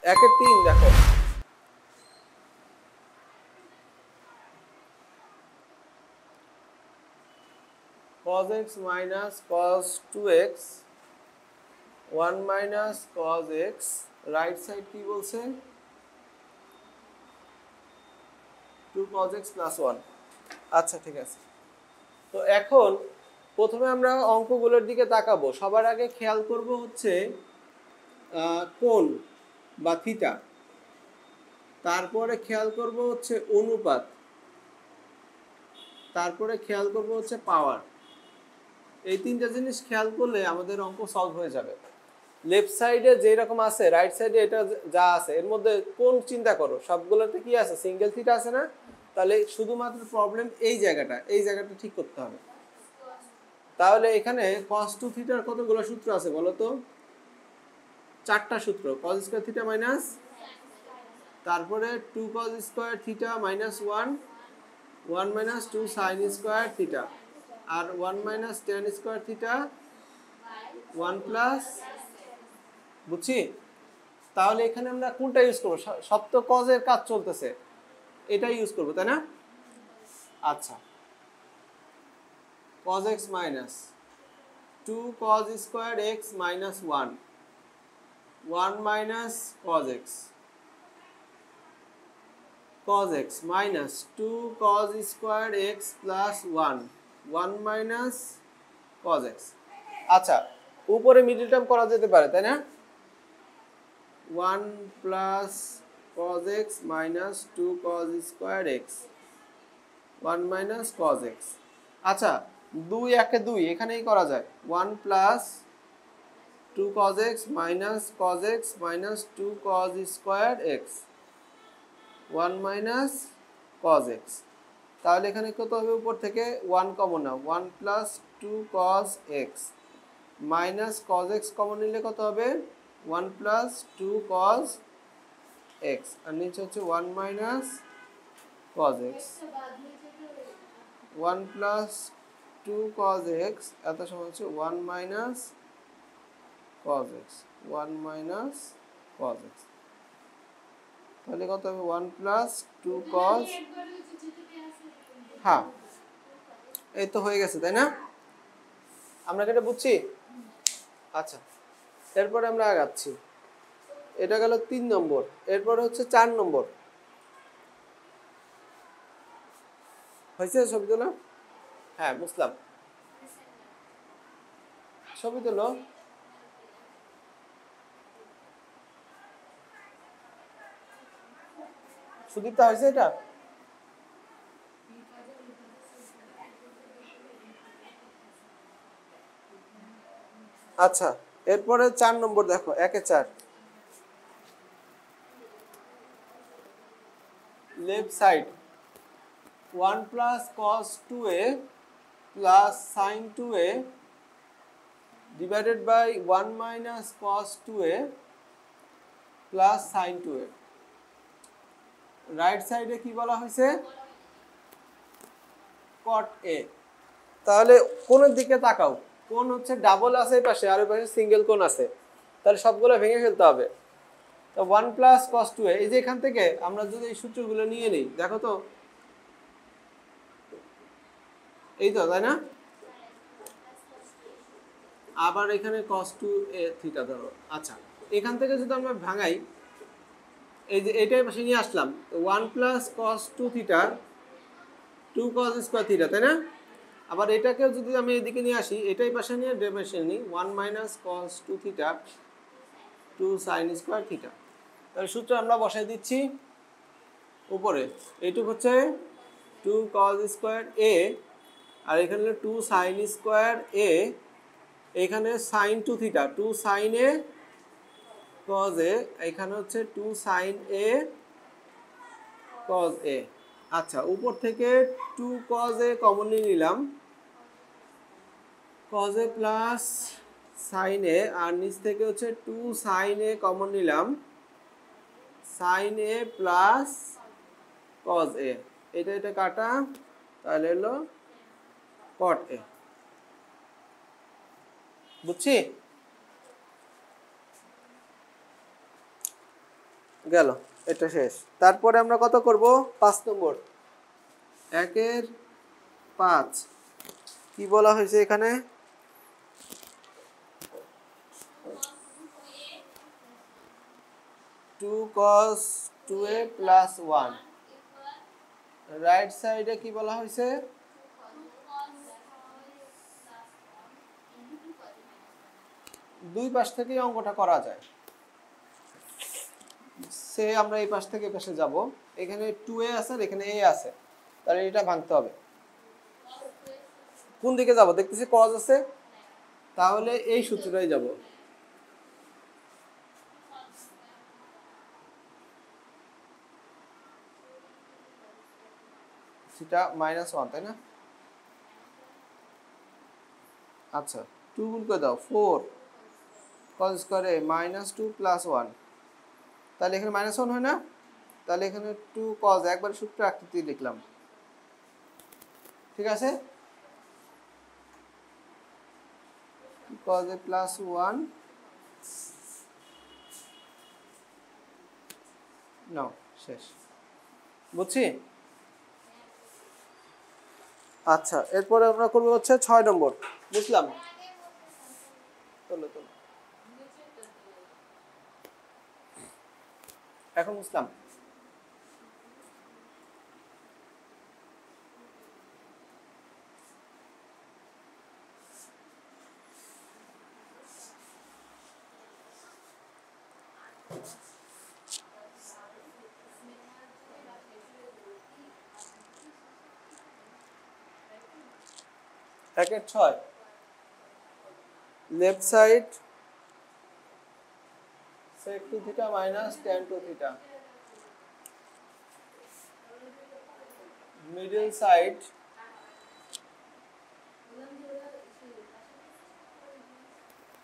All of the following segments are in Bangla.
1 এর 3 দেখো cos x minus cos 2x 1 minus cos x right side কি বলছে 2 cos x plus 1 আচ্ছা ঠিক আছে তো এখন প্রথমে আমরা অঙ্কগুলোর দিকে তাকাবো সবার আগে খেয়াল করব হচ্ছে কোণ বা থিটা তারপরে খেয়াল করব হচ্ছে অনুপাত তারপরে খেয়াল করব হচ্ছে পাওয়ার এই তিনটা জিনিস খেয়াল করলে আমাদের অঙ্ক সলভ হয়ে যাবে লেফট সাইডে যেই রকম আছে রাইট সাইডে এটা যা আছে এর মধ্যে কোন চিন্তা করো সবগুলোতে কি আছে সিঙ্গেল থিটা আছে না তাহলে শুধুমাত্র প্রবলেম এই জায়গাটা ঠিক করতে হবে তাহলে এখানে cos 2 থিটার কতগুলো সূত্র আছে বলো তো চারটা সূত্র cos স্কয়ার থিটা মাইনাস তারপরে 2 cos square theta minus 1 1 minus 2 sin square theta আর 1 minus tan square theta 1 plus বুঝছি তাহলে এখানে আমরা কোনটা ইউজ করব সব তো cos এর কাজ চলতেছে এটা ইউজ করব তাই না আচ্ছা cos x minus 2 cos square x minus 1 1 minus cos x minus 2 cos square x plus 1 1 minus cos x আচ্ছা উপরে মিডল টার্ম করা যেতে পারে তাই না 1 plus cos x minus 2 cos square x 1 minus cos x আচ্ছা 2 একে 2 এখানেই করা যায় 1 plus 2 cos x minus cos x minus 2 cos square x 1 minus cos x তাহলে এখানে কত হবে উপর থেকে 1 কমন নাও 1 plus 2 cos x minus cos x common নিলে কত হবে 1 plus 2 cos x আর নিচে হচ্ছে 1 minus cos x 1 plus 2 cos x এত সমান হচ্ছে 1 minus cos x 1 minus cos x তাহলে কত হবে 1 plus 2 cos হ্যাঁ এই তো হয়ে গেছে তাই না আমরা কি এটা বুঝছি আচ্ছা এরপর আমরা আগাচ্ছি এটা গেল 3 নম্বর এরপর হচ্ছে 4 নম্বর হয়েছে ছবি তোলা হ্যাঁ বুঝলাম ছবি তোলো সুদীপ্তা হয়েছে এটা আচ্ছা এরপরে 4 নম্বর দেখো 1 এ 4 left side 1 plus cos 2a plus sin 2a divided by 1 minus cos 2a plus sin 2a right সাইডে কি বলা হয়েছে cot a তাহলে কোণের দিকে তাকাও কোণ হচ্ছে ডাবল আছে এই পাশে আর এই পাশে সিঙ্গেল কোণ আছে তাহলে সবগুলো ভেঙে ফেলতে হবে তো 1 plus cos 2a এই যে এখান থেকে আমরা যদি এই সূত্রগুলো নিয়ে নেই দেখো তো এই তো তাই না আবার এখানে cos 2a থিটা ধরো আচ্ছা এখান থেকে যদি আমরা ভাঙাই এই যে এটাই পাশে নিয়ে আসলাম 1 plus cos 2 theta 2 cos square theta তাই না আবার এটাকেও যদি আমি এদিকে নিয়ে আসি এটাই পাশে নিয়ে ডেরিভেশন নিই 1 minus cos 2 theta 2 sin square theta তাহলে সূত্র আমরা বসাই দিচ্ছি উপরে এইটুকু হচ্ছে 2 cos স্কয়ার a আর এখানে 2 sin স্কয়ার a এখানে sin 2 theta 2 sin a cos a এখানে হচ্ছে 2 sin a cos a আচ্ছা উপর থেকে 2 cos a কমন নিয়ে নিলাম cos a plus sin a আর নিচ থেকে হচ্ছে 2 sin a কমন নিলাম sin a plus cos a এটা কাটা তাহলে হলো cot a বুঝছি গেল, এটা শেষ। তারপরে আমরা কত করব? 5 নম্বর, 1 এর 5 কি বলা হয়েছে এখানে? 2 cos 2a plus 1। রাইট সাইডে কি বলা হয়েছে? দুই পাশ থেকে অঙ্কটা করা যায়। সে আমরা এই পাশ থেকে এই পাশে যাব, এখানে 2a আছে আর এখানে a আছে, তাহলে এটা ভাঙতে হবে। কোন দিকে যাব? দেখতেছি cos আছে, তাহলে এই সূত্রটাই যাব। সেটা -1, তাই না? আচ্ছা, 2 গুণ করে দাও, 4 cos স্কয়ারে -2 প্লাস 1, তাহলে এখানে -1 হয় না? তাহলে এখানে 2 cos, একবার সূত্র আকৃতি লিখলাম, ঠিক আছে? cos a প্লাস 1 নাও, শেষ। বুঝছি? আচ্ছা, এরপরে আমরা করব হচ্ছে 6 নম্বর। বুঝলাম? চলো চলো, এখন বুঝলাম। একের 6, left side sec to theta minus tan to theta, middle side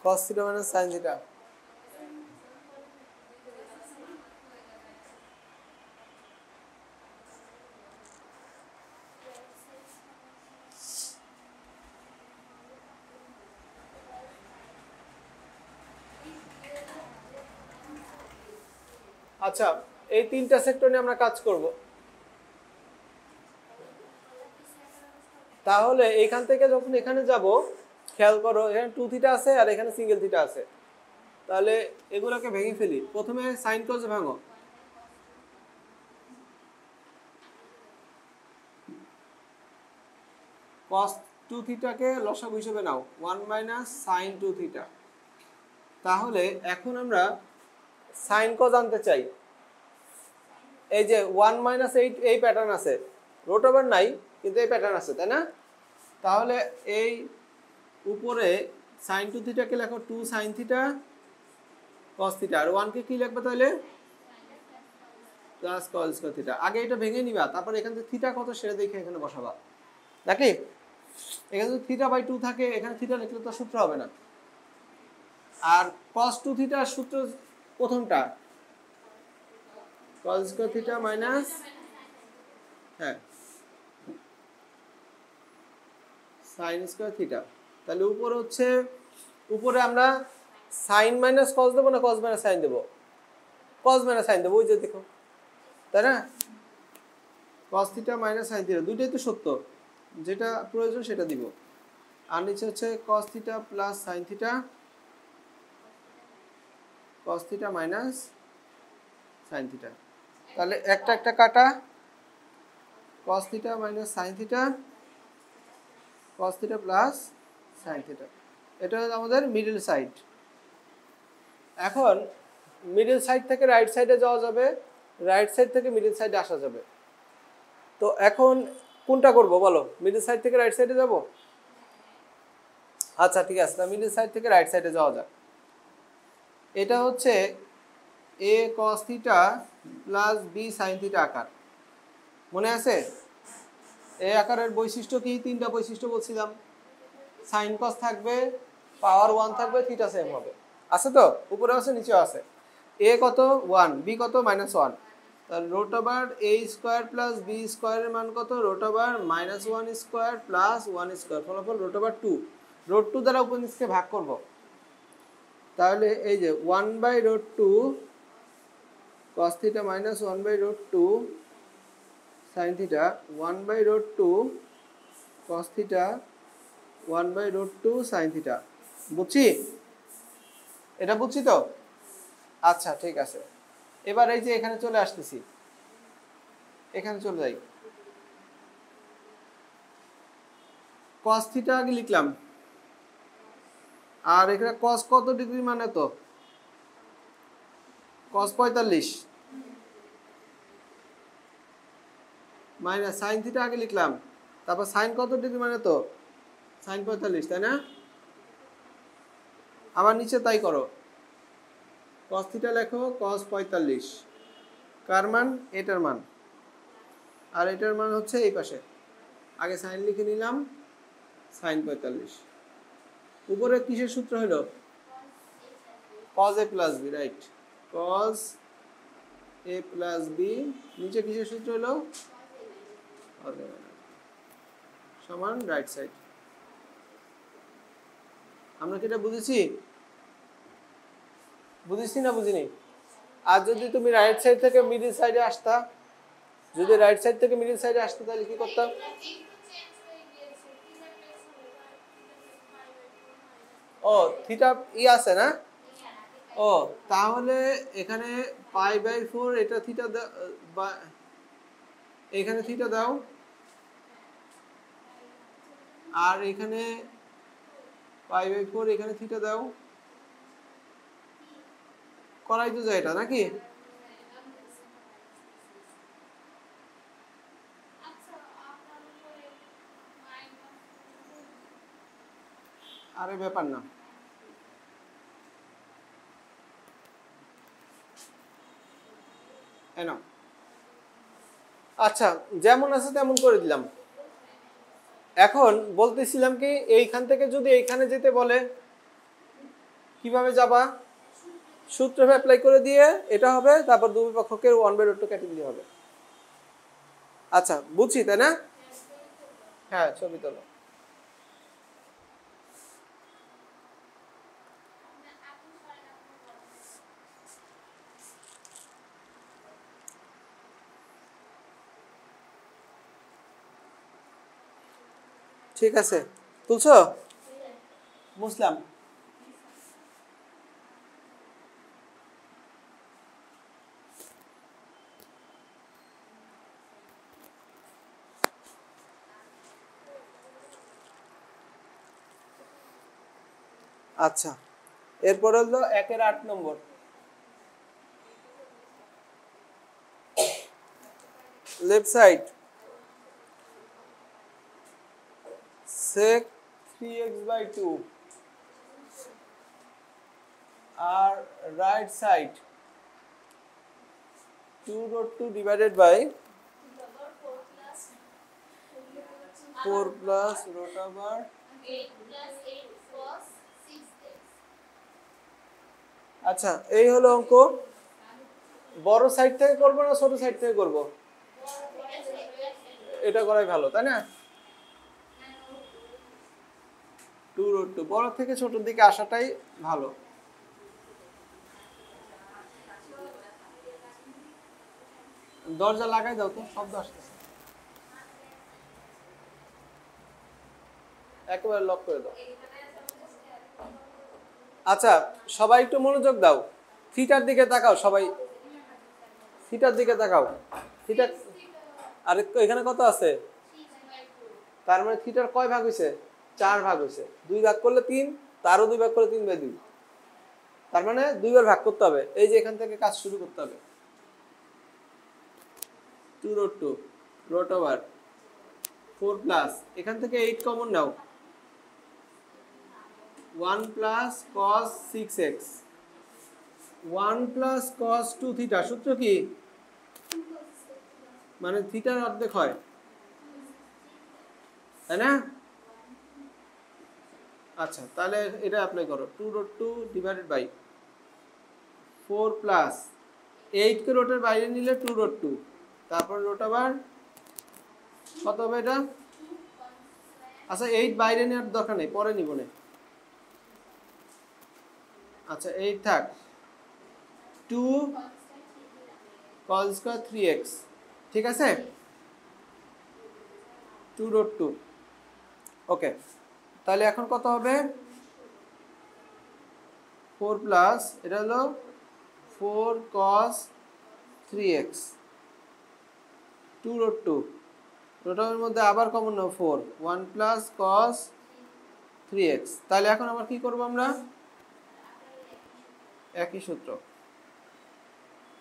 cos theta minus sin theta। আচ্ছা, এই তিনটা সেক্টর নিয়ে আমরা কাজ করব। তাহলে এইখান থেকে যখন এখানে যাব, খেয়াল করো এখানে 2 থিটা আছে আর এখানে সিঙ্গেল থিটা আছে, তাহলে এগুলোকে ভেঙে ফেলি। প্রথমে সাইন কস ভাঙো, cos 2 থিটাকে লসাগু হিসেবে নাও, 1 মাইনাস sin 2 থিটা। তাহলে এখন আমরা সাইন কস আনতে চাই। এই যে 1 মাইনাস 8 এই প্যাটার্ন আছে, রুট ওভার নাই কিন্তু এই প্যাটার্ন আছে, তাই না? তাহলে এই উপরে sin 2 থিটাকে লেখো 2 sin থিটা cos থিটা, আর 1 কে কি লিখবে তাহলে? Plus cos square theta. আগে এটা ভেঙে নিবা, তারপর এখান থেকে থিটা কত সেটা দেখে এখানে বসাবা, নাকি? এখানে যদি থিটা বাই 2 থাকে, এখানে থিটা লিখলে তো সূত্র হবে না। আর cos 2 থিটার সূত্র প্রথমটা cos স্কয়ার থিটা মাইনাস, হ্যাঁ, sin স্কয়ার থিটা। তাহলে উপরে হচ্ছে, উপরে আমরা sin মাইনাস cos দেবো না cos মাইনাস sin দেবো? cos মাইনাস sin দেবো, ওই যে দেখো, তাই না? cos theta minus sin theta দুইটাই তো সত্য, যেটা প্রয়োজন সেটা দিব। আর নিচে হচ্ছে cos theta plus sin theta, cos theta minus sin theta. তাহলে একটা একটা কাটা, cos theta minus sin theta, cos theta plus sin theta. এটা হলো আমাদের মিডল সাইড। এখন মিডল সাইড থেকে রাইট সাইডে যাওয়া যাবে, রাইট সাইড থেকে মিডল সাইডে আসা যাবে। তো এখন কোনটা করব বলো? মিডল সাইড থেকে রাইট সাইডে যাব? আচ্ছা ঠিক আছে, তা মিডল সাইড থেকে রাইট সাইডে যাওয়া যাক। এটা হচ্ছে a cos theta plus b sin theta আকার, মনে আছে? এই আকারের বৈশিষ্ট্য কি? তিনটা বৈশিষ্ট্য বলছিলাম, sin cos থাকবে, পাওয়ার 1 থাকবে, থিটা সেম হবে। আছে তো? উপরে আছে নিচেও আছে। a কত? 1, b কত? -1। তাহলে root over a square plus b স্কয়ারের মান কত? Root over -1 square plus 1 square, ফলাফল রুট ওভার 2। রুট 2 দ্বারা উপর নিচকে ভাগ করব, তাহলে এই যে 1/√2 cos theta minus 1 by root 2 sin theta 1 by root 2 cos theta 1 by root 2 sin theta বুঝছি এটা বুঝছি তো আচ্ছা ঠিক আছে এবার এই যে এখানে চলে আসতেছি এখানে চলে যাই cos theta আগে লিখলাম আর এখানে cos কত ডিগ্রি মানে তো cos 45 মাইনাস sin theta আগে লিখলাম তারপর sin কত ডিগ্রি মানে তো sin 45 তাই না আবার নিচে তাই করো cos theta লেখো cos 45 কার মান এটার মান আর এটার মান হচ্ছে এই পাশে আগে sin লিখে নিলাম sin 45 উপরে কিসের সূত্র হলো cos a plus b right cos a plus b নিচে কিসের সূত্র হলো সমান রাইট সাইড আমরা কি এটা বুঝেছি বুঝেছি না বুঝিনি আর যদি তুমি রাইট সাইড থেকে মিডল সাইডে আসতা যদি রাইট সাইড থেকে মিডল সাইডে আসতে তাহলে কি করতাম ও থিটা ই আছে না ও তাহলে এখানে পাই বাই 4 এটা থিটা এখানে থিটা দাও আর এখানে পাই বাই 4 এখানে থিটা দাও করাই তো যায় এটা নাকি আরে ব্যাপার না এনো আচ্ছা যেমন আছে তেমন করে দিলাম এখন বলতেছিলাম কি এইখান থেকে যদি এইখানে যেতে বলে কিভাবে যাবা সূত্র অ্যাপ্লাই করে দিয়ে এটা হবে তারপর দুই পক্ষকে 1/√2 কেটে দিলে হবে আচ্ছা বুঝছি তাই না হ্যাঁ ছবি তোলো ঠিক আছে তুলছো মুসলাম আচ্ছা এরপর হলো 1 এর 8 নম্বর লেফট সাইড sec 3x/2 আর right side 2√2 divided by 4 plus root over 8 plus 8 cos 6x আচ্ছা এই হলো অঙ্ক বড় সাইড থেকে করব না ছোট সাইড থেকে করব এটা করাই ভালো তাই না 2√2 বড় থেকে ছোট দিকে আসাটাই ভালো দরজা লাগাই দাও তো শব্দ আসতেছে একবারে লক করে দাও আচ্ছা সবাই একটু মনোযোগ দাও থিটার দিকে তাকাও সবাই থিটার দিকে তাকাও থিটা আর এখানে কত আছে তার মানে থিটার কয় ভাগ হইছে 4 ভাগ হইছে 2 ভাগ করলে 3 তারও 2 ভাগ করলে 3/2 তার মানে 2 বার ভাগ করতে হবে এই যে এখান থেকে কাজ শুরু করতে হবে 2√2 root over 4 plus এখান থেকে 8 কমন নাও 1 plus cos 6x 1 plus cos 2 theta সূত্র কি মানে থিটার অর্ধেক হয় তাই না আচ্ছা তাহলে এটা অ্যাপ্লাই করো 2√2 divided by 4 plus 8 কে রুটের বাইরে নিলে 2√2 তারপর রুট ওভার কত হবে এটা আচ্ছা 8 বাইরে নেওয়ার দরকার নেই পরে নিব না আচ্ছা 8 থাক 2 cos স্কয়ার 3x, ঠিক আছে, 2√2। ওকে, তাহলে এখন কত হবে? 4 প্লাস এটা হলো 4 cos 3x 2√2, রুটের মধ্যে আবার কমন নাও 4, 1 প্লাস cos 3x। তাহলে এখন আবার কি করব আমরা? একই সূত্র,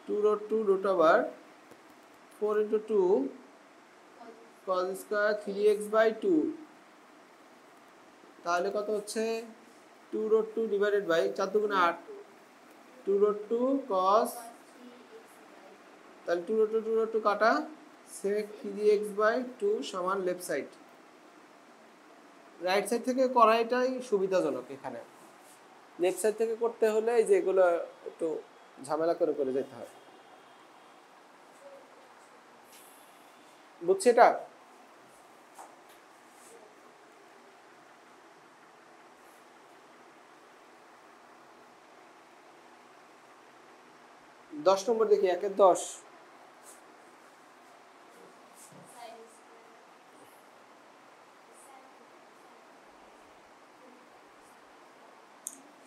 2√2 root over 4 into 2 cos square 3x/2, তাহলে কত হচ্ছে? 2√2 ডিভাইডেড বাই 4 দুগুণে 8, 2√2 cos, তাহলে 2√2 কাটা, sec 3x/2 সমান লেফট সাইড। রাইট সাইড থেকে করাটাই সুবিধাজনক, এখানে লেফট সাইড থেকে করতে হলে এই যে এগুলো একটু ঝামেলা করে করে যেতে হয়, বুঝছি এটা? দশ নম্বর দেখি, 1-10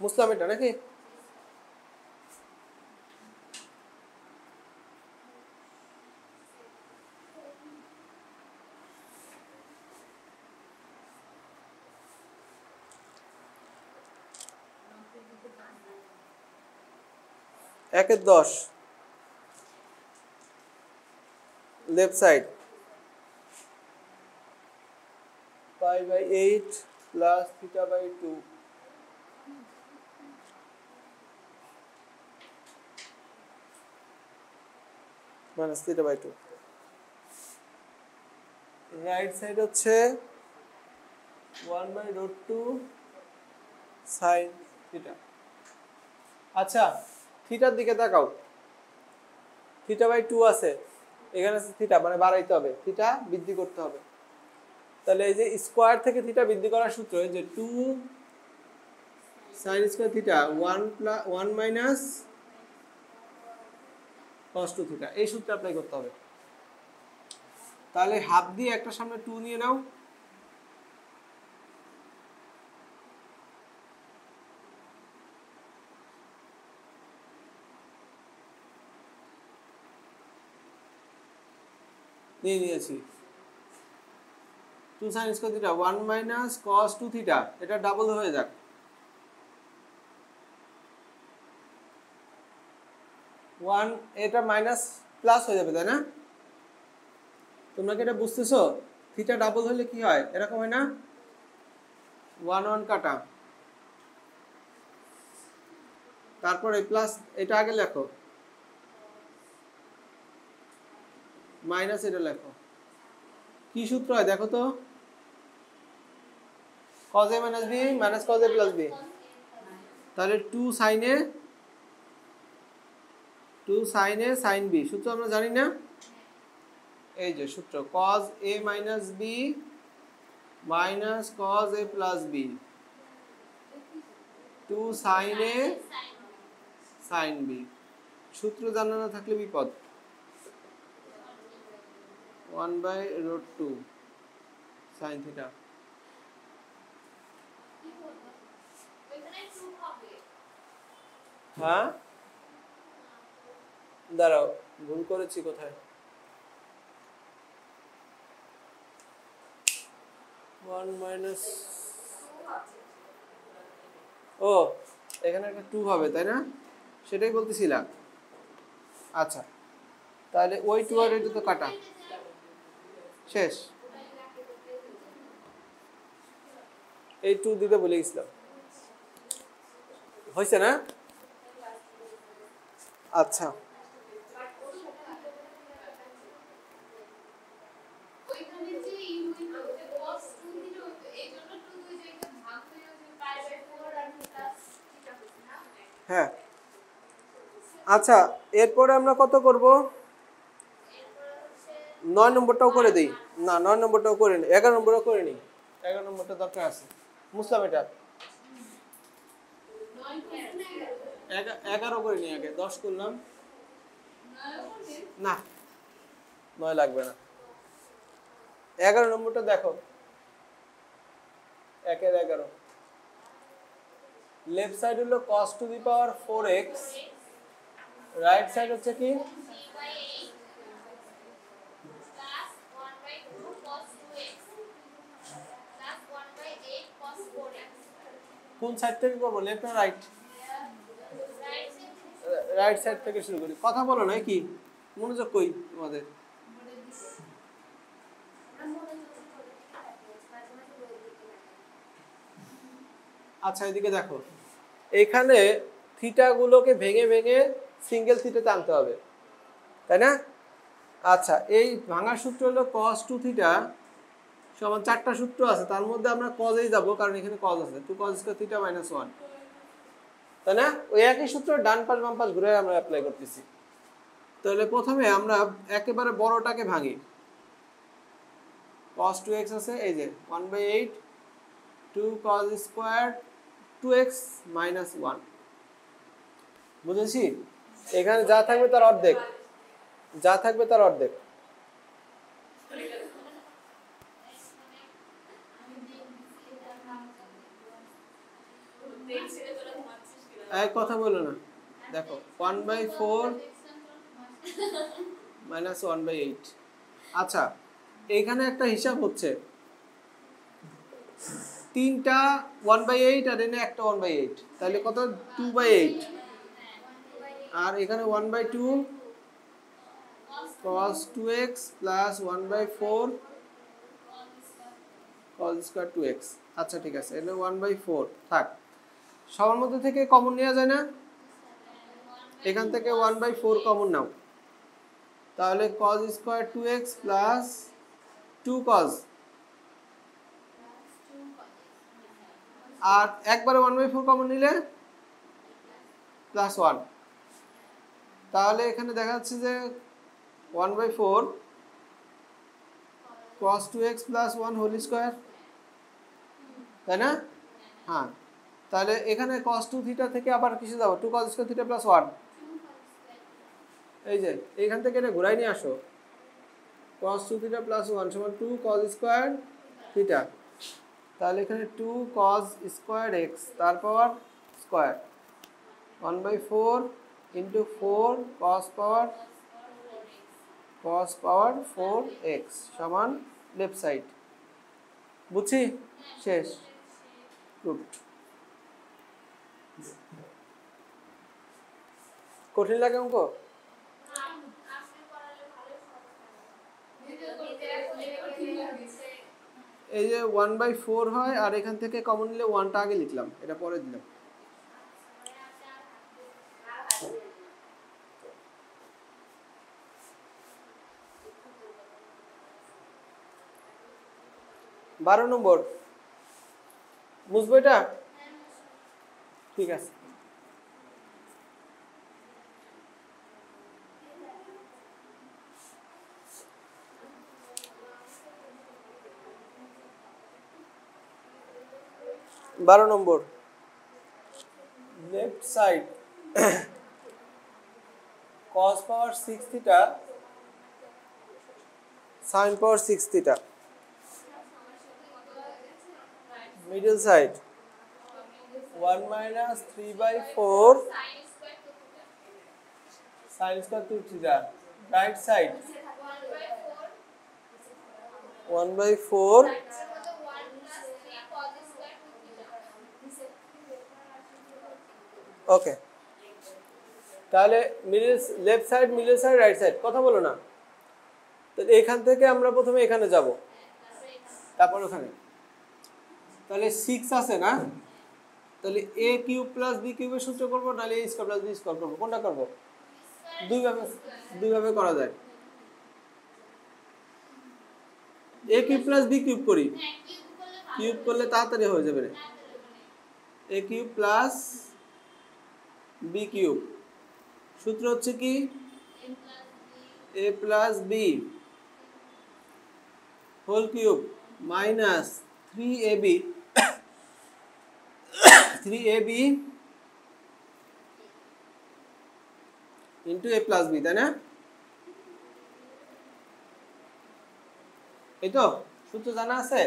মুসলাম এটা নাকি? একের 10 left side π/8 plus θ/2 minus θ/2। Right side হচ্ছে 1/√2 sin θ। আচ্ছা, থিটার দিকে তাকাও, θ/2 আছে, এখানে আছে থিটা, মানে বাড়াইতে হবে, থিটা বৃদ্ধি করতে হবে। তাহলে এই যে স্কয়ার থেকে থিটা বৃদ্ধি করার সূত্র, এই যে 2 sin square theta 1 minus cos 2 theta, এই সূত্র অ্যাপ্লাই করতে হবে। তাহলে হাফ দিয়ে একটা সামনে 2 নিয়ে নাও, নিয়ে নিয়েছি 2 sin square theta 1 minus cos 2 theta, এটা ডাবল হয়ে যাক, 1 এটা মাইনাস প্লাস হয়ে যাবে, তাই না? তোমরা কি এটা বুঝতেছো? থিটা ডাবল হলে কি হয়, এরকম হয় না? 1 কাটা, তারপরে প্লাস, এটা আগে লেখো, মাইনাস এটা লেখো। কি সূত্র হয় দেখো তো? cos a minus b minus cos a plus b, তাহলে 2 sin a sin b, সূত্র আমরা জানি না? এই যে সূত্র, cos a minus b minus cos a plus b, 2 sin a sin b। সূত্র জানা না থাকলে বিপদ। 1/√2 sin theta। হ্যাঁ, দাঁড়াও, ভুল করেছি কোথায়? 1 মাইনাস, ও এখানে একটা 2 হবে, তাই না? সেটাই বলতেছিলাম। আচ্ছা, তাহলে ওই 2 আর এটা তো কাটা, শেষ। এই 2 দিতে বলে গেছিলাম, হয়েছে না? আচ্ছা, হ্যাঁ। আচ্ছা, এরপরে আমরা কত করব? 9 নম্বরটাও করে দেই না, 9 নম্বরটাও করে নিই, 11 নম্বরও করে নিই, 11 নম্বরটা দরকার আছে। মুসলাম এটা 11 করে নিই, আগে 10 করলাম, না 9 লাগবে না। 11 নম্বরটা দেখো, 1/11 লেফট সাইড হলো cos to the power 4x, right side হচ্ছে কি কোন সাইড থেকে করব, লেফট না রাইট? রাইট সাইড থেকে শুরু করি। কথা বলো না, কি মনোযোগ কই তোমাদের? আচ্ছা এদিকে দেখো, এখানে থিটা গুলোকে ভেঙে ভেঙে সিঙ্গেল থিটাতে আনতে হবে, তাই না? আচ্ছা, এই ভাঙার সূত্র হলো cos 2 থিটা সমান 4টা সূত্র আছে, তার মধ্যে আমরা cos-এই যাব, কারণ এখানে cos আছে, 2 cos স্কয়ার থিটা মাইনাস 1, তাই না? ওই একই সূত্র ডান পাশ বাম পাশ ঘুরে আমরা অ্যাপ্লাই করতেছি। তাহলে প্রথমে আমরা একেবারে বড়টাকে ভাঙি। cos 2x আছে, এই যে 1/8 2 cos স্কয়ার 2x মাইনাস 1, বুঝেছি? এখানে যা থাকবে তার অর্ধেক, যা থাকবে তার অর্ধেক। এক কথা বলো না, দেখো 1/4 মাইনাস 1/8। আচ্ছা, এখানে একটা হিসাব হচ্ছে, তিনটা 1/8 আর এনে একটা 1/8, তাহলে কত? 2/8। আর এখানে 1/2 cos 2x plus 1/4 cos square 2x। আচ্ছা ঠিক আছে, এটা 1/4 থাক। সবার মধ্যে থেকে কমন নেওয়া যায় না? এখান থেকে 1/4 কমন নাও, তাহলে cos square 2x plus 2 cos, আর একবারে 1/4 কমন নিলে প্লাস 1, তাহলে এখানে দেখা যাচ্ছে যে 1/4 cos 2x plus 1 whole square, তাই না? হ্যাঁ, তাহলে এখানে cos 2 থিটা থেকে আবার কিসে যাব? 2 cos স্কয়ার থিটা প্লাস 1, এই যে এইখান থেকে এটা ঘুরাই নিয়ে আসো, cos 2 থিটা প্লাস 1 সমান 2 cos স্কয়ার থিটা, তাহলে এখানে 2 cos স্কয়ার x তার পাওয়ার স্কয়ার 1/4 ইন্টু 4 cos পাওয়ার 4x সমান লেফট সাইড। বুঝছি? শেষ। গুড। কঠিন লাগে অঙ্ক? এই যে 1/4 হয়, আর এখান থেকে কমন নিলে 1টা আগে লিখলাম, এটা পরে দিলাম। বারো নম্বর বুঝবো এটা? ঠিক আছে। বারো নম্বর, লেফট সাইড cos পাওয়ার 6 থিটা sin পাওয়ার 6 theta, middle side 1 minus 3/4 sin square 2 theta, right side 1/4 ওকে। তাহলে middle left side middle side right side, কথা বলো না। তাহলে এখান থেকে আমরা প্রথমে এখানে যাব, তারপর ওখানে, তাহলে 6 আছে না? তাহলে a কিউব প্লাস b কিউবের সূত্র করব, নালে a square plus b square করব, কোনটা করব? দুই ভাবে করা যায়। a cube plus b cube করি, কিউব করলে তাড়াতাড়ি হয়ে যাবে। a cube plus b cube, সূত্র হচ্ছে কি a plus b whole cube minus 3ab into a plus b, তাই না? এই তো সূত্র জানা আছে,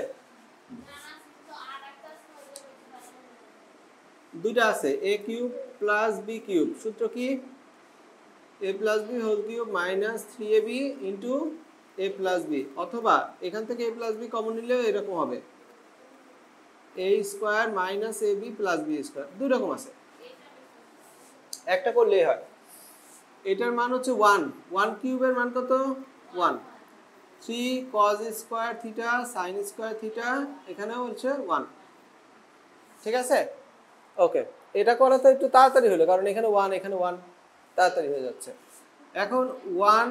দুইটা আছে a cube plus b cube. সূত্র কি? a plus B whole cube minus 3ab into a plus B, অথবা এখান থেকে a প্লাস বি কমন নিলেও এরকম হবে a square minus A B plus B square. দুই রকম আছে, একটা করলেই হয়। এটার মান হচ্ছে 1, 1 কিউবের মান কত? 1। 3 cos square theta sine square theta, এখানেও হচ্ছে 1। ঠিক আছে, ওকে। এটা করা তো একটু তাড়াতাড়ি হলো, কারণ এখানে 1 এখানে 1, তাড়াতাড়ি হয়ে যাচ্ছে। এখন 1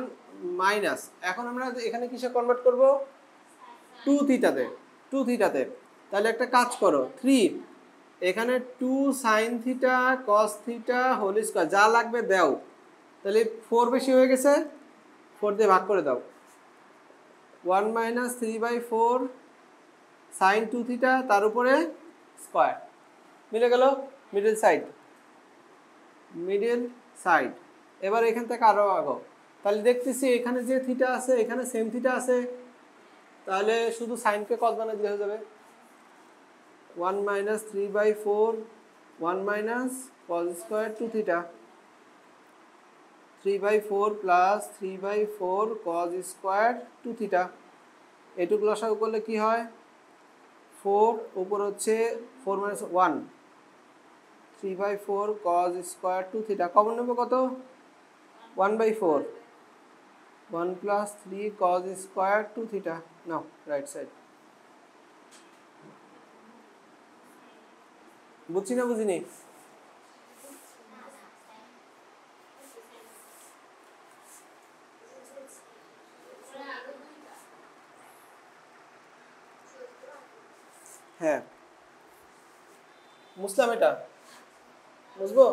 মাইনাস, এখন আমরা এখানে কিসে কনভার্ট করব? 2 থিটাতে, 2 থিটাতে। তাহলে একটা কাজ করো, 3 এখানে 2 sine theta cos theta whole square, যা লাগবে দাও। তাহলে 4 বেশি হয়ে গেছে, 4 দিয়ে ভাগ করে দাও। 1 মাইনাস 3/4 সাইন 2 থিটা, তার উপরে স্কোয়ার, মিলে গেল। Middle side, middle side. এবার এখান থেকে আরো আগো, তাহলে দেখতেছি এখানে যে থিটা আছে এখানে সেম থিটা আছে, তাহলে শুধু সাইনকে কস বানিয়ে দিলে হয়ে যাবে। 1 minus 3/4 1 minus cos square 2 theta, 3/4 plus 3/4 cos square 2 theta. এটুকু লসাগু করলে কি হয়? 4 উপর হচ্ছে 4 minus 1, 3/4 cos square 2 theta. Common নেব কত? 1/4, 1 প্লাস 3 cos স্কোয়ার 2 থিটা। নাও রাইট সাইড। বুঝছি না বুঝিনি? হ্যাঁ মুসলাম, এটা বুঝবো।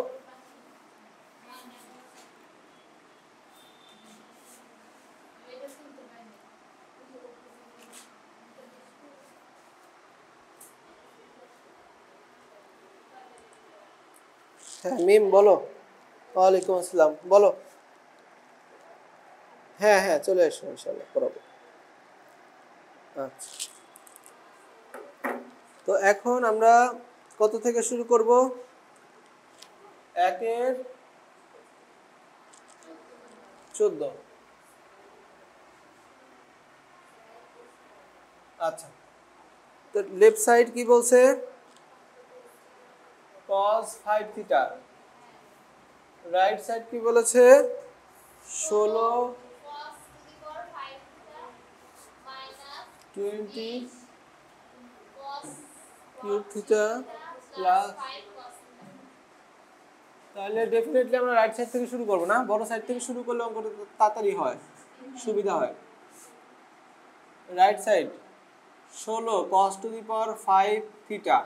হ্যাঁ মিম বলো। ওয়ালাইকুম আসসালাম, বলো। হ্যাঁ হ্যাঁ চলে এসো, ইনশাআল্লাহ পড়াবো। আচ্ছা, তো এখন আমরা কত থেকে শুরু করব? 1 এর 14। আচ্ছা, তো লেফট সাইড কি বলছে? cos 5 theta. রাইট সাইড কি বলেছে? 16 20 কিউব থিটা প্লাস। তাহলে ডেফিনেটলি আমরা রাইট সাইড থেকে শুরু করব না, বড় সাইড থেকে শুরু করলে অঙ্কটা তাড়াতাড়ি হয়, সুবিধা হয়। Right side 16 cos to the power 5 theta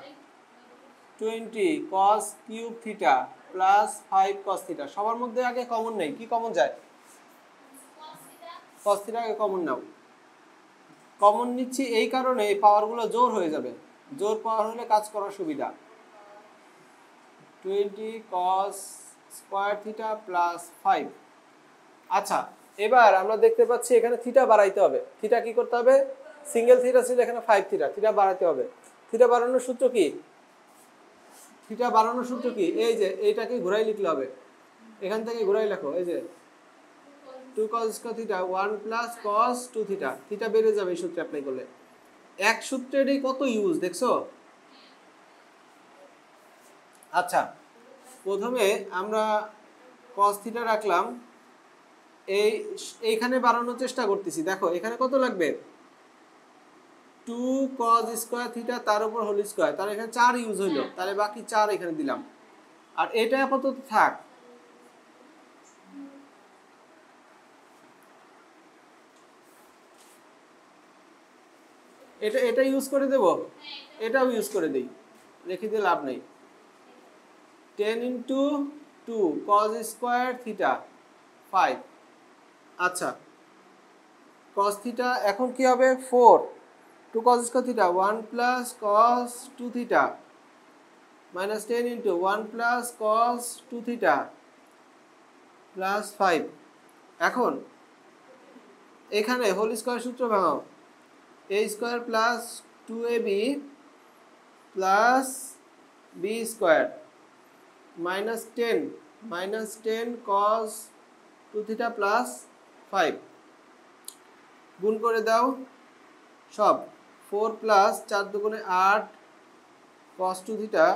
20 cos cube theta plus 5 cos theta. সবার মধ্যে আগে কমন নেই, কি কমন যায়? cos থিটা আগে কমন নাও। কমন নিচ্ছি এই কারণে এই পাওয়ারগুলো জোর হয়ে যাবে, জোর পাওয়ার হলে কাজ করার সুবিধা। 20 cos স্কয়ার থিটা প্লাস 5। আচ্ছা, এবার আমরা দেখতে পাচ্ছি এখানে থিটা বাড়াইতে হবে। থিটা কি করতে হবে? সিঙ্গেল থিটা ছিল এখানে 5 থিটা, থিটা বাড়াতে হবে। থিটা বাড়ানোর সূত্র কি? থিটা বাড়ানোর সূত্র কি? এই যে এইটাকে ঘুরাই লিখলে হবে, এখান থেকে ঘুরাই লেখো। এই যে 2 cos square theta 1 plus cos 2 theta, theta বেড়ে যাবে এই সূত্রে অ্যাপ্লাই করলে। এক সূত্রেরই কত ইউজ দেখছো? আচ্ছা, প্রথমে আমরা cos থিটা রাখলাম, এইখানে বাড়ানোর চেষ্টা করতেছি। দেখো এখানে কত লাগবে? 2 cos স্কয়ার থিটা তার উপর হোল স্কয়ার, তাহলে এখানে 4 ইউজ হইলো, তাহলে বাকি 4 এখানে দিলাম। আর এটা আপাতত থাক। এটা ইউজ করে দেব, এটাও ইউজ করে দেই, রেখে দিয়ে লাভ নেই। 10 ইন্টু 2 cos স্কয়ার থিটা 5। আচ্ছা, cos থিটা এখন কি হবে? 4 2 cos square theta 1 plus cos 2 theta minus 10 into 1 plus cos 2 theta plus 5। এখন এখানে হোল স্কয়ার সূত্র ভাঙাও, a square plus 2ab plus b square -10 cos 2 theta plus 5 গুণ করে দাও সব 4 প্লাস 4 দুগুণে 8 cos 2 theta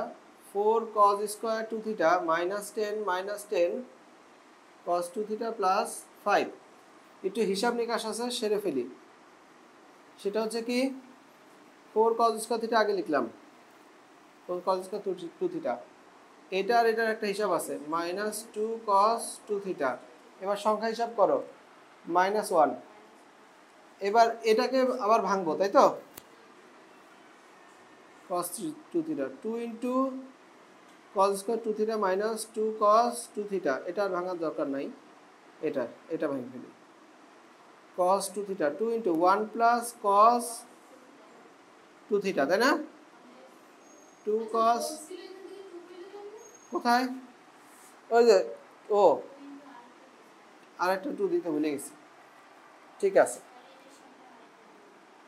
4 cos square 2 theta -10 cos 2 theta plus 5 একটু হিসাব নিকাশ আছে সেরে ফেলি সেটা হচ্ছে কি 4 cos স্কয়ার থিটা আগে লিখলাম 4 cos স্কয়ার 2 থিটা এটার একটা হিসাব আছে -2 cos 2 থিটা এবার সংখ্যা হিসাব করো -1 এবার এটাকে আবার ভাঙবো তাই তো cos 2 theta 2 into cos square 2 theta -2 cos 2 theta এটা আর ভাঙার দরকার নাই এটা ভাঙে ফেলি cos 2 theta 2 into 1 plus cos 2 theta তাই না 2 cos কোথায় ওই যে ও আরেকটা 2 দিতে ভুলে গেছি ঠিক আছে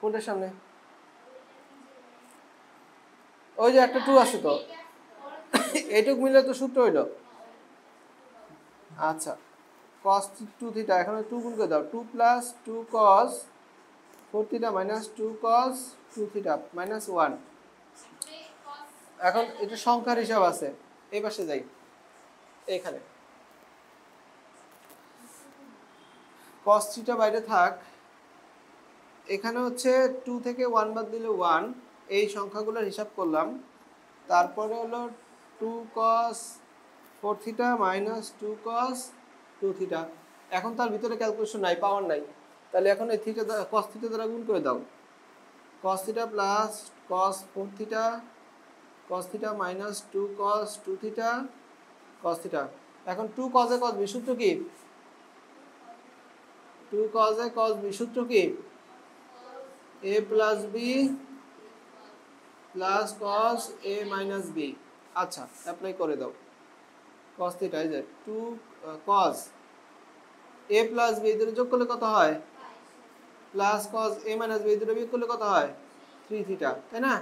কোনটার সামনে ওই যে একটা 2 আছে তো এইটুক মিলে তো সূত্র হইল আচ্ছা cos 2 থিটা এখানে 2 গুণ করে দাও 2 plus 2 cos 4 theta minus 2 cos 2 theta minus 1 এখন এটা সংখ্যার হিসাব আছে এই পাশে যাই এখানে cos থিটা বাইরে থাক এখানে হচ্ছে 2 থেকে 1 বাদ দিলে 1 এই সংখ্যাগুলোর হিসাব করলাম তারপরে হলো 2 cos 4 theta minus 2 cos 2 theta এখন তার ভিতরে ক্যালকুলেশন নাই পাওয়ার নাই তাহলে এখন এই থিটা cos থিটা দ্বারা গুণ করে দাও cos theta plus cos 4 theta cos theta minus 2 cos 2 theta cos theta এখন 2 cos এ cos b সূত্র কি 2 cos এ cos b সূত্র কি a plus b plus cos a minus b আচ্ছা অ্যাপ্লাই করে দাও cos থিটা এই যে 2 cos a plus b দুটো যোগ করলে কত হয় plus cos a minus b দুটো বিয়োগ করলে কত হয় 3 থিটা তাই না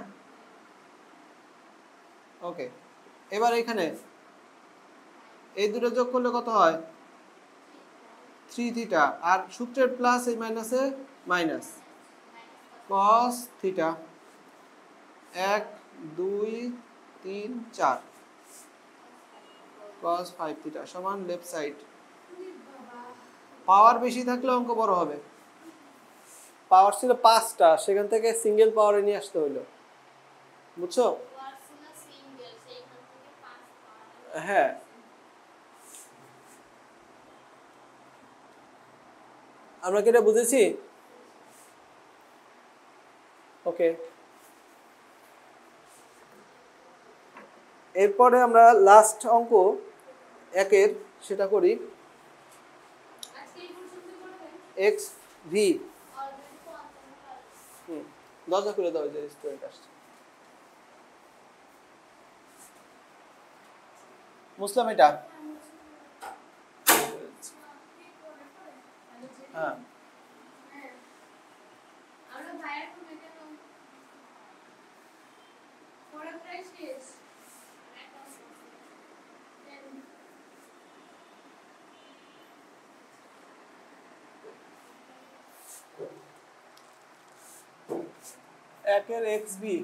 ওকে এবার এখানে এই দুটো যোগ করলে কত হয় 3 থিটা আর সূত্রের প্লাস এই মাইনাসে minus cos theta 1 2 3 4 cos 5 theta সমান লেফট সাইড পাওয়ার বেশি থাকলে অঙ্ক বড় হবে পাওয়ার ছিল 5টা সেখান থেকে সিঙ্গেল পাওয়ারে নিয়ে আসতে হলো বুঝছো হ্যাঁ আমরা কি এটা বুঝেছি ওকে এরপরে আমরা লাস্ট অঙ্ক একের সেটা করি এক্স ভি দরজা খুলে দাও যে স্টুডেন্ট আসছে মুসলাম এটা হ্যাঁ একের এক্স বি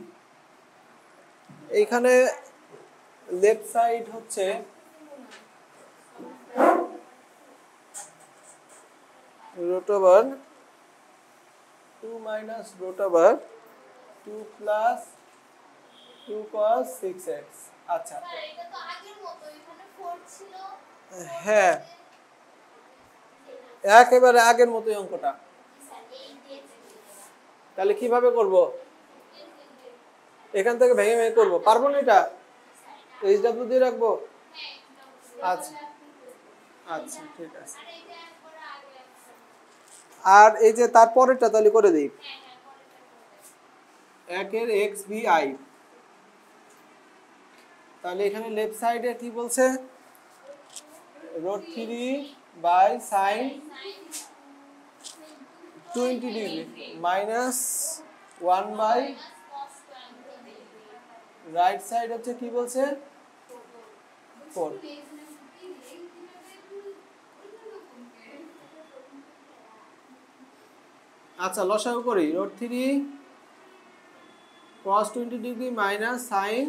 এইখানে লেফট সাইড হচ্ছে root over 2 minus root over 2 plus 2 cos 6x আচ্ছা এটা তো আগের মতো এখানে 4 ছিল হ্যাঁ একেবারে আগের মতোই অঙ্কটা তাহলে কিভাবে করব এখান থেকে ভেঙে ভেঙে করব পারবো না এটা এইচডব্লিউ দিয়ে রাখবো আচ্ছা আচ্ছা ঠিক আছে আর এই যে তারপরেরটা তাহলে করে দেই একের এক্স বি আই তাহলে এখানে লেফট সাইডে কি বলছে √3 by sin 20 degree minus 1 by right side হচ্ছে কি বলছে 4। আচ্ছা লসাগু করি √3 cos 20 degree minus sin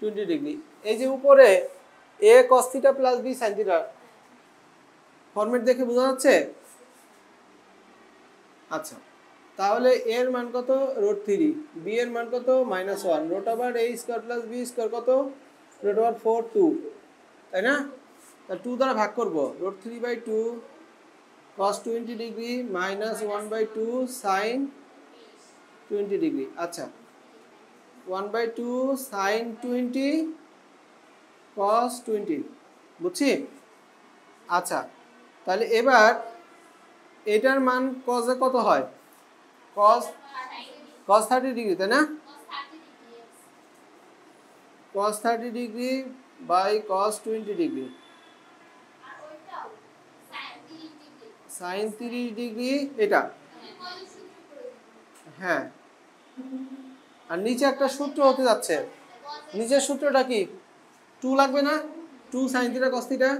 20 degree. এই যে উপরে a cos theta plus b sin theta format দেখে বোঝা যাচ্ছে। আচ্ছা তাহলে a এর মান কত √3, b এর মান কত -1, √a² প্লাস b² কত √4 2, তাই না? তা 2 দ্বারা ভাগ করব √3/2 cos 20 degree minus 1/2 sin 20 degree. আচ্ছা 1/2 sin 20 cos 20 বুঝছি। আচ্ছা তাহলে এবার এটার মান cos এ কত হয় cos 30 ডিগ্রি, তাই না? cos 30 degree by cos 20 degree sin 30 degree এটা। হ্যাঁ আর নিচে একটা সূত্র হতে যাচ্ছে, নিচের সূত্রটা কি 2 লাগবে না? 2 sin theta cos theta,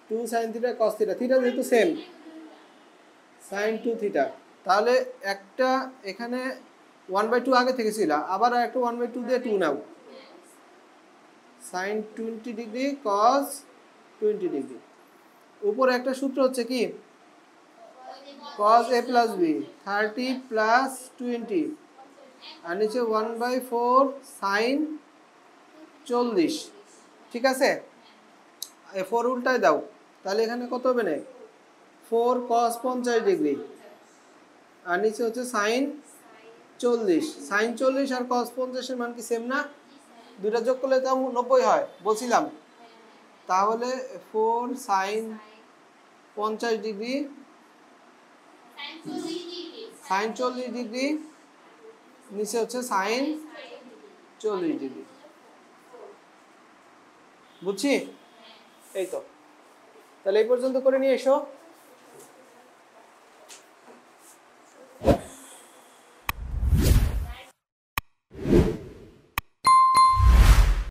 2 sin theta cos theta, theta যেহেতু সেম sin 2 থিটা। তাহলে একটা এখানে 1/2 আগে থেকে ছিল, আবার একটা 1/2 দিয়ে 2 নাও, sin 20 ডিগ্রি cos 20 ডিগ্রি। উপরে একটা সূত্র হচ্ছে কি cos a plus b 30 plus 20 আর নিচে 1/4 sin 40, ঠিক আছে? এই 4 উল্টায় দাও, তাহলে এখানে কত হবে না 4 cos 50 ডিগ্রি আর নিচে হচ্ছে sin 40। sin 40 আর cos 50 এর মান কি সেম না? দুটো যোগ করলে তো 90 হয় বলছিলাম। তাহলে 4 sin 50 ডিগ্রি sin 40 ডিগ্রি নিচে হচ্ছে sin 40 ডিগ্রি, বুঝছি? এই তো, তাহলে এই পর্যন্ত করে নিয়ে এসো।